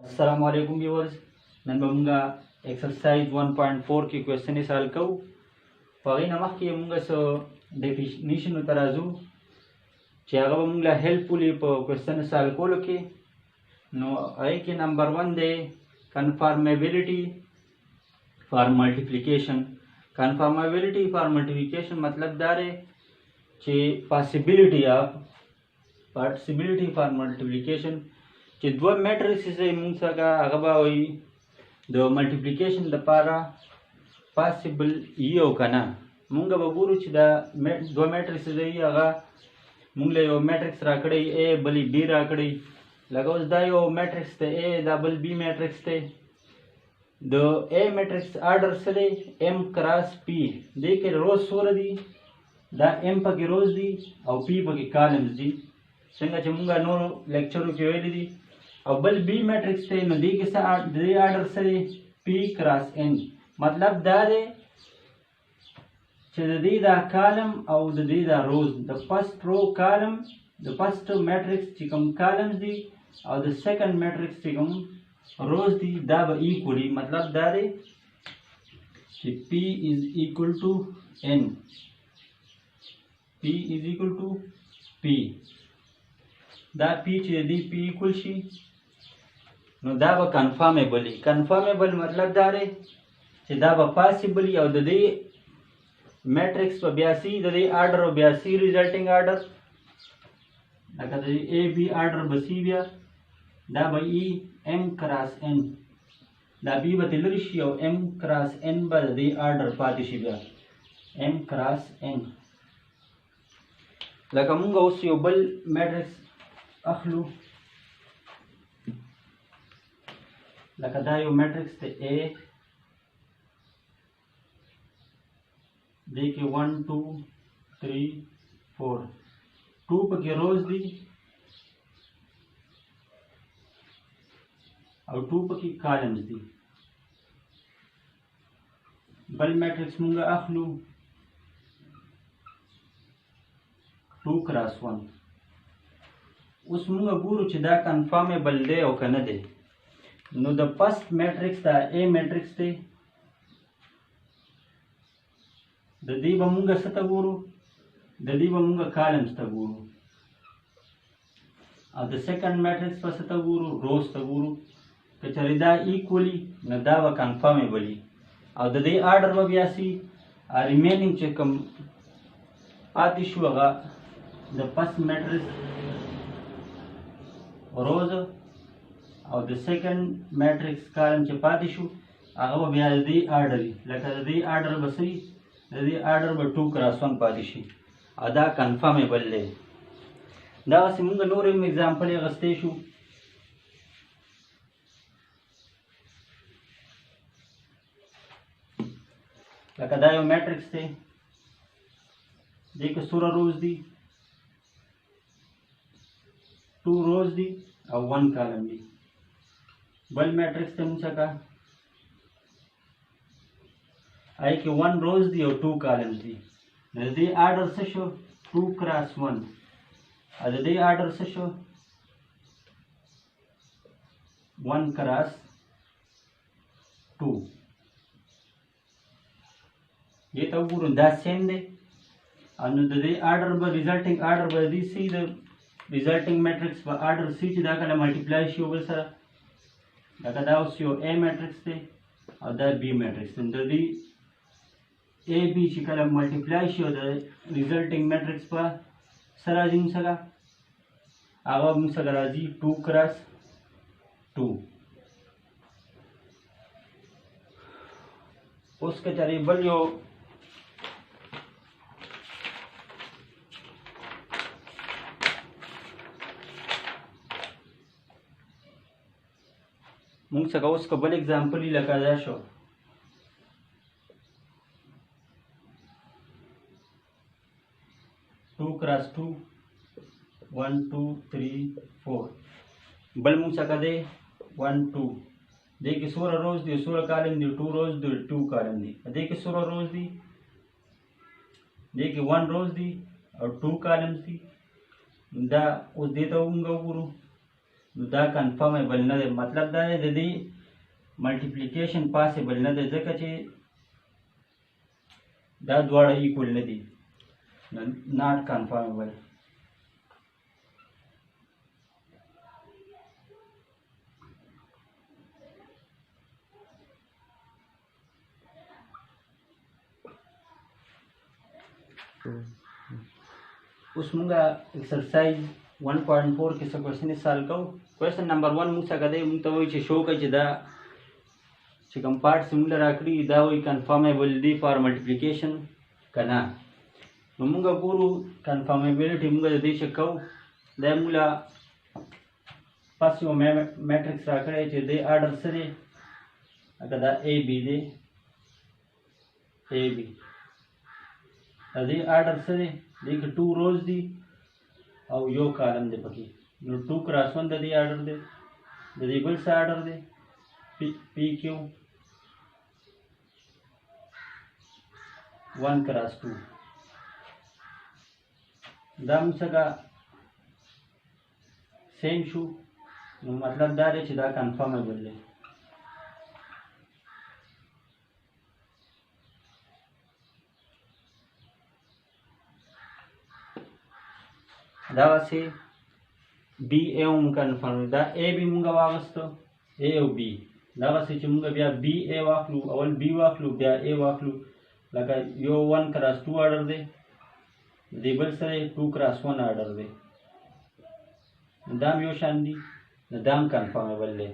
अस्सलाम वालेकुम viewers none बमुंगा एक्सरसाइज 1.4 की क्वेश्चन सॉल्व को पगै नमक के मुंगा सो डेफिनेशन तराजू चागा बमुंगा हेल्पफुली क्वेश्चन सॉल्व को लोके नो आई के नंबर 1 दे कन्फर्मेबिलिटी फॉर मल्टीप्लिकेशन। कन्फर्मेबिलिटी फॉर मल्टीप्लिकेशन मतलब दारे चे पॉसिबिलिटी फॉर मल्टीप्लिकेशन चे दो मैट्रिक्स से मुंसा का अगबा हुई दो मल्टीप्लिकेशन द पारा पॉसिबल यो कना मुंगा बबुरु चिदा दो मैट्रिक्स से अगा मुंगले यो मैट्रिक्स राकड़े ए बली बी राकड़े लगाओ दा यो मैट्रिक्स ते ए डबल बी मैट्रिक्स ते दो ए मैट्रिक्स ऑर्डर से एम क्रॉस पी देखे रोज सोर दी दा एम पके रोज दी और पी पके कॉलम्स दी संगा चमुंगा नो लेक्चर के वेली दी और बल बी मैट्रिक्स थे नदी के साथ दे ऑर्डर से पी क्रॉस एन मतलब दारे चदी दा कॉलम और ददी दा rows the first row column the first matrix चिकम कॉलम्स दी और द सेकंड मैट्रिक्स चिकम रोज दी दा ब इक्वली मतलब दारे P is equal to n P is equal to P दा P चदी P इक्वल शी नो दाबा कन्फर्मेबल मतलब दारे चे दाबा पॉसिबल और ददे मैट्रिक्स पर ब्यासी ददे ऑर्डर और ब्यासी रिजल्टिंग ऑर्डर लगा ददे ए बी ऑर्डर बसी बिया दाबा ई एम क्रॉस एन दा बी बतिलरिशी और एम क्रॉस एन बा ददे ऑर्डर पातिशी बिया एम क्रॉस एन लगा मुंगा उस यो बल मैट्रिक्स अखलू लका दायो मैट्रिक्स ते ए देखिए 1 2 3 4 2 पके रोज दी और 2 पकी कॉलम्स दी बल मैट्रिक्स मुंगा अखलू 2 क्रॉस 1 उस मुंगा बुरु चिदा कन्फर्मेबल दे और कन they know the first matrix दा ए मैट्रिक्स थे ददी बमुंगा सतगुरु ददी बमुंगा कॉलम्स तगुरु और द सेकंड मैट्रिक्स पर सतगुरु रोज तगुरु के चरिदा इक्वली न दावा कन्फर्मेबली और ददी ऑर्डर व ब्यासी रिमेनिंग चेकम आतिशुगा द फर्स्ट मैट्रिक्स रोज और द सेकंड मैट्रिक्स कॉलम चपातिशु आगो ब्याज दी ऑर्डर लका दी ऑर्डर बसई दी ऑर्डर ब 2 क्रॉस 1 पातिशी अदा कन्फर्मेबल ले दा सिमुंग नोर एग्जांपल अगस्तेशु लका दायो मैट्रिक्स थे देखो सूरा रोज दी 2 रोज दी और 1 कॉलम दी बल मैट्रिक्स थे मुझा का आई के 1 रोज दी और 2 कॉलम्स दी दे ऑर्डर से शो 2 क्रॉस 1 और दे ऑर्डर से शो 1 क्रॉस 2 ये तो पूरा 10 सेम दे और दे ऑर्डर ब रिजल्टिंग ऑर्डर ब दी सी द रिजल्टिंग मैट्रिक्स ब ऑर्डर सी दा का मल्टीप्लाई शी ओवर सर लगा दा उसयो ए मैट्रिक्स थे और दा बी मैट्रिक्स थे ददी ए बी चिकल multiply she the resulting matrix पर सराजिंग सगा आवा मुसगा राजी 2 क्रॉस 2 उसके चले बल यो मुंग सका उसका बल एग्जाम्पल ही लगा जा शो 2 क्रॉस 2 1 2 3 4 बल मुंग सका दे 1 2 देखिए 16 रोज दी 16 कॉलम दी 2 रोज दी 2 कॉलम दी देखिए 16 रोज दी देखिए 1 रोज दी और 2 कॉलम्स दी दा उस देता हूँ गुरु نو دا کنفرمیبل نه دی. مطلب دا دی د دې ملټیپلیکیشن پاسیبل نه دی ځکه چې دا دواړه ایکول نه دي. ناټ کنفرمیبل. اوس مونږه ایکسرسایز 1.4 کې څه کوېسچن سالو کوو. کوېسچن نمبر 1 مونږ څخه دی مونږ ته وایي چې شو کوي چې دا چې کوم پارټس مونږ له راکړي دا وایي کنفرمیبل دي فار ملټیپلیکیشن که نه. نو مونږ ګورو کنفرمیبلټي مونږ د دې چې کوو دا مونږ له پس یو میټرکس راکړی چې دی آرډر څه دی لکه دا اے بي دی اے بي د دې آرډر څه دی دې کې 2 روز دي او یو کالم دی پکې. نو 2 کراس 1 د دې آرډر دی د دې بل څه آرډر دی پی کیو 1 کراس 2 دا موږ څنګه سیم شو. نو مطلب دا دی چې دا کنفرمیبل دی. دغسې بي اے هم کنفرم دا اے بي مونږ واغستو اے او بي دغسې چې مونږ بیا بي اے واخلو اول بي واخلو بیا اے واخلو لکه یو 1 کراس 2 آرډر دی د دې بل سره 2 کراس 1 آرډر دی دا هم یو شان دي نو دا هم کنفرمیبل دی.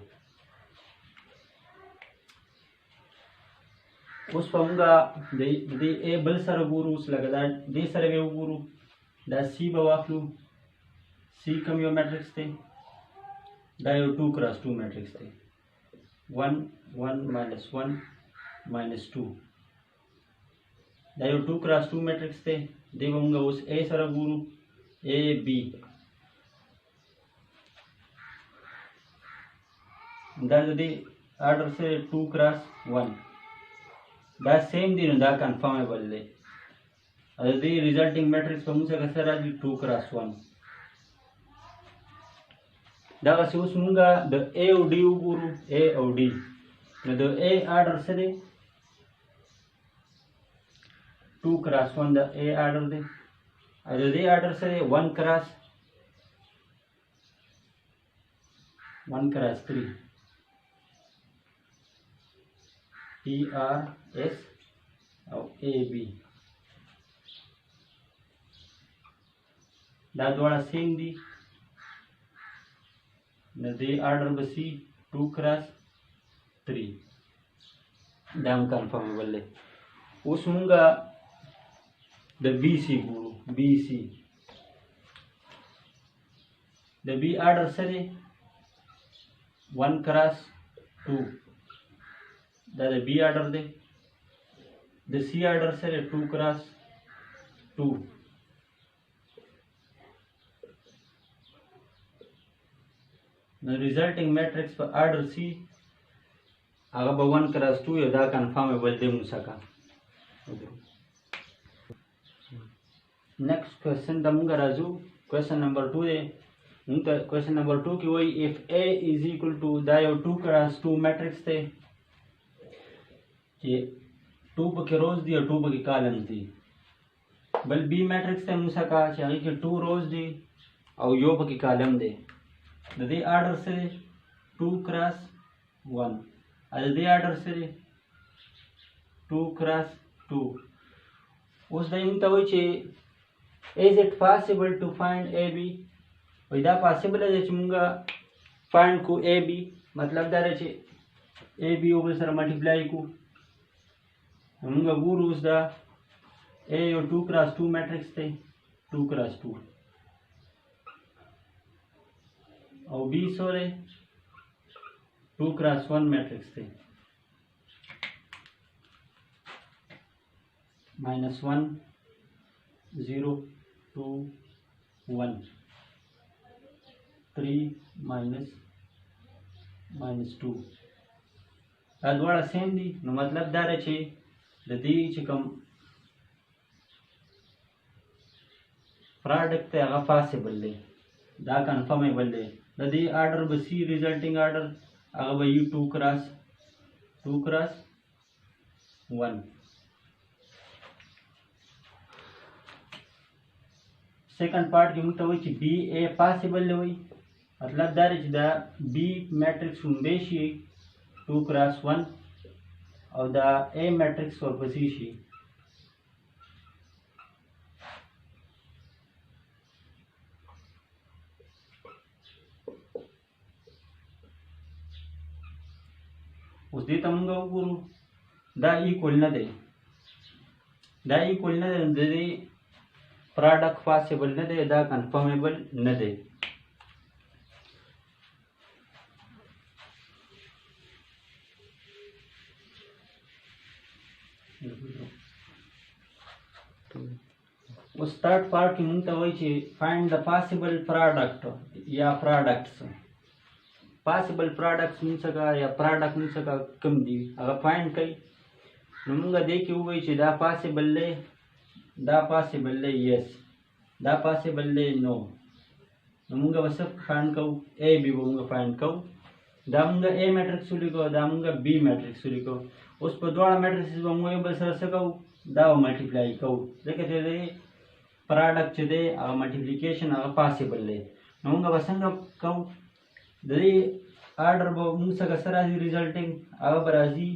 اوس به مونږ د دې اے بل سره ګورو. اوس لکه دا دې سره به وګورو دا سی به واخلو. سی کوم یو میټرکس دی دا یو 2 کراس 2 میټرکس دی 1 1 minus 1 minus 2 دا یو 2 کراس 2 میټرکس دی. دی به موږ اوس اے سره ګورو اے بي دا د دې آرډر سره 2 کراس 1 دا سیم دی نو دا کنفرمیبل دی. د دې ریزلټینګ میټرکس په موږ څخه سره راځي 2 کراس 1. دغسې اوس مونږ د اے او ډي وګورو اے او ډي. نو د اے آرډر څه دی 2 کراس 1 د اے آرډر دی او د دې آرډر څه دی 1 کراس 3 پی آر ایس او اے بي دا دواړه سیم دي. نو دې آرډر به سي 2 کراس 3 دا هم کنفرمیبل دی. اوس مونږ د بي سي ګورو بي سي د بي آرډر څه دی 1 کراس 2 دا د بي آرډر دی. د سی آرډر سره 2 کراس 2 نو ریزلټینګ میټرکس په آرډر سی هغه به 1 کراس 2 یو دا کنفرمیبل دی موږ څخه. نیکسټ کوېسچن ته موږ راځو. کوېسچن نمبر 2 دی. موږ ته کوېسچن نمبر 2 کې وایي اف اے از ایکول ټو دا یو 2 کراس 2 میټرکس دی چې 2 پکې روز دي او 2 پکې کالمز دي. بل بي میټرکس ته موږ څخه چې هغې کې 2 روز دي او یو پکې کالم دی. د دې آرډر سره 2 کراس 1 او د دې آرډر سره 2 کراس 2. اوس دا موږ ته وایي چې is it possible to find AB وایي دا پاسبل دی چې موږ فایند کو AB. مطلب دا دی چې AB یو بل سره ملټیپلای کو. موږ ګورو اوس دا A یو 2 کراس 2 میټرکس دی 2 کراس 2 او B سره 2 کراس 1 میټرکس دی -1 0 2 1 3 -2 دا دواړه سیم دي. نو مطلب دا دی چې د دې چې کوم پروډکټ دی هغه پاسبل دی دا کنفرمیبل دی. د دې آرډر به سی ریزلټینګ آرډر هغه به یو 2 کراس 1. سیکنډ پارت کې موږ ته وایي چې بی اے پاسبل وي، مطلب دا دی چې دا بی میټرکس ومبې شي 2 کراس 1 او دا اے میټرکس ورپسې شي اوس دې ته موږ وګورو دا ایکول نه دی، دا ایکول نه دی، د دې پراډکټ پاسبل نه دی، دا کنفرمیبل نه دی. اوس تھرډ پارت کې موږ ته وایي چې فایند د پاسبل پراډکټ یا پراډکټس. پاسبل پراډکټس موږ څخه یا پراډکټ موږ څخه کوم دي هغه فایند کوي. نو موږ دې کې ووایو چې دا پاسبل دی، دا پاسبل دی یس، دا پاسبل دی نو. نو موږ به څه فایند کوو؟ اے بی به موږ فایند کوو. دا موږ اے میټرکس ولیکو، دا موږ بی میټرکس ولیکو. اوس په دواړه میټرکسز به موږ یو بل سره څه کوو؟ دا به ملټیپلای کوو، ځکه چې دی پراډکټ چې دی هغه ملټیپلیکیشن هغه پاسبل دی. نو موږ به څنګه کوو؟ د دې آرډر به موږ څخه څه راځي ریزلټینګ؟ هغه به راځي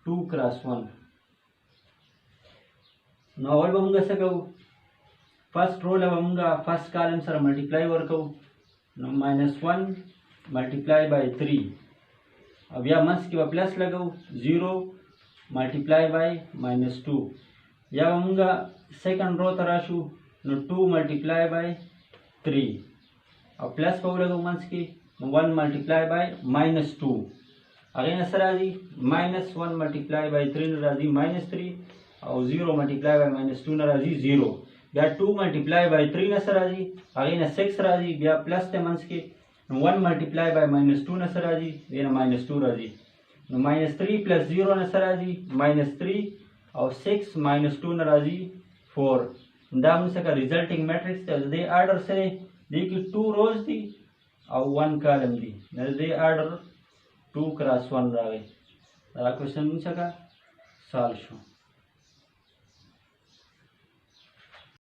2 کراس 1. نو اول به موږ څه کوو؟ فرست رو له به موږ فرست کالم سره ملټیپلای ورکوو، نو -1 ملټیپلای بای 3 او بیا منځ کې به پلس لګوو 0 ملټیپلای بای -2. یا به موږ سیکنډ رو ته راشو، نو 2 ملټیپلای بای 3 او پلس به ولګوو منځ کې، نو 1 ملټیپلای بای -2. هغې نه څه راځي؟ -1 ملټیپلای بای 3 نه راځي -3 او 0 ملټیپلای بای -2 نه راځي 0. بیا 2 ملټیپلای بای 3 نه څه راځي؟ هغې نه 6 راځي، بیا پلس دی منځ کې، نو 1 ملټیپلای بای -2 نه څه راځي؟ دې نه -2 راځي. نو -3 پلس 0 نه څه راځي؟ -3 او 6 -2 نه راځي 4. دا موږ څخه ریزلټینګ میټرکس دی. د دې آرډر څه دی؟ دې کې 2 روز دي او 1 کالم دی. د دې آرډر 2 کراس 1 راغی. دا کوېشن موږ څخه سالو شو.